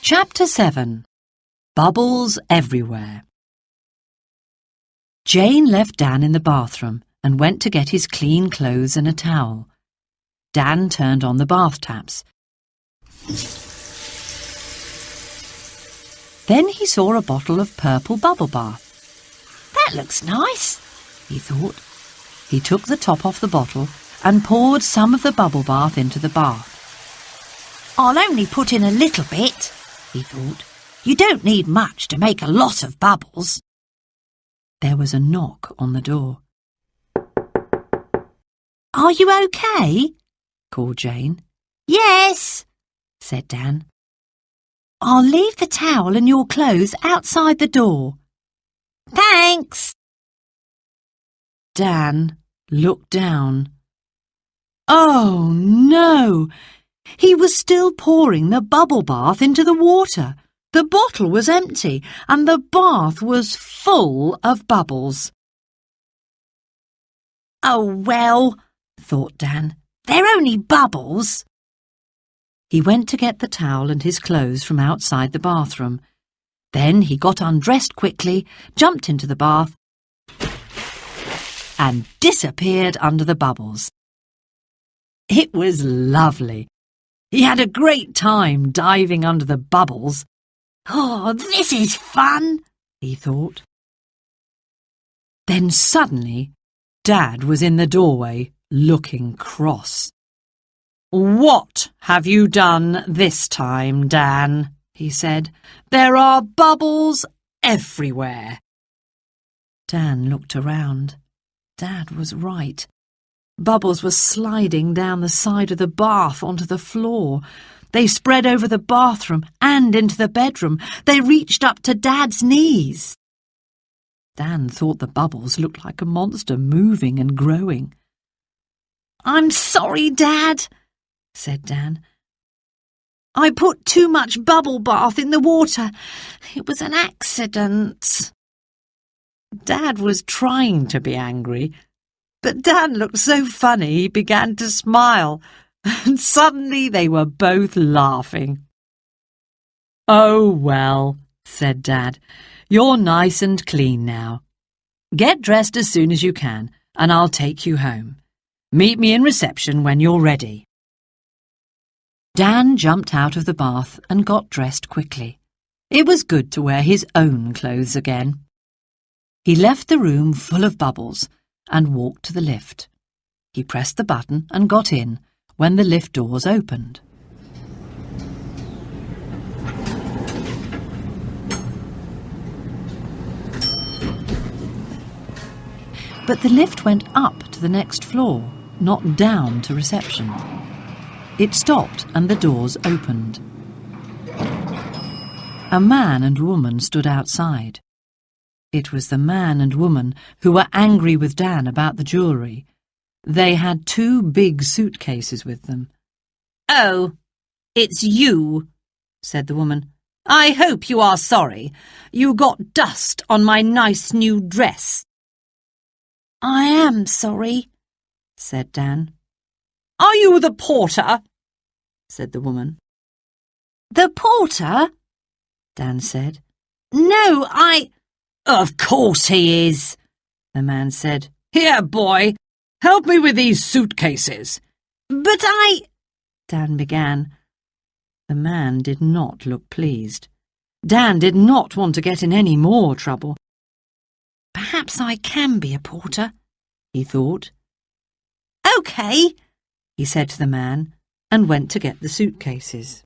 Chapter 7. Bubbles Everywhere. Jane left Dan in the bathroom and went to get his clean clothes and a towel. Dan turned on the bath taps. Then he saw a bottle of purple bubble bath. "That looks nice," he thought. He took the top off the bottle and poured some of the bubble bath into the bath. "I'll only put in a little bit," he thought. "You don't need much to make a lot of bubbles." There was a knock on the door. "Are you okay?" called Jane. "Yes," said Dan. "I'll leave the towel and your clothes outside the door." "Thanks." Dan looked down. Oh, no! He was still pouring the bubble bath into the water. The bottle was empty and the bath was full of bubbles. "Oh, well," thought Dan, "they're only bubbles." He went to get the towel and his clothes from outside the bathroom. Then he got undressed quickly, jumped into the bath, and disappeared under the bubbles. It was lovely. He had a great time diving under the bubbles. "Oh, this is fun," he thought. Then suddenly, Dad was in the doorway, looking cross. "What have you done this time, Dan?" he said. "There are bubbles everywhere." Dan looked around. Dad was right. Bubbles were sliding down the side of the bath onto the floor. They spread over the bathroom and into the bedroom. They reached up to Dad's knees. Dan thought the bubbles looked like a monster moving and growing. "I'm sorry, Dad," said Dan. "I put too much bubble bath in the water. It was an accident." Dad was trying to be angry, but Dan looked so funny he began to smile, and suddenly they were both laughing. "Oh, well," said Dad, "you're nice and clean now. Get dressed as soon as you can, and I'll take you home. Meet me in reception when you're ready." Dan jumped out of the bath and got dressed quickly. It was good to wear his own clothes again. He left the room full of bubbles and walked to the lift. He pressed the button and got in when the lift doors opened. But the lift went up to the next floor, not down to reception. It stopped and the doors opened. A man and woman stood outside. It was the man and woman who were angry with Dan about the jewellery. They had 2 big suitcases with them. "Oh, it's you," said the woman. "I hope you are sorry. You got dust on my nice new dress." "I am sorry," said Dan. "Are you the porter?" said the woman. "The porter?" Dan said. "No, Of course he is," the man said. "Here, boy, help me with these suitcases." "But Dan began. The man did not look pleased. Dan did not want to get in any more trouble. "Perhaps I can be a porter," he thought. "OK," he said to the man and went to get the suitcases.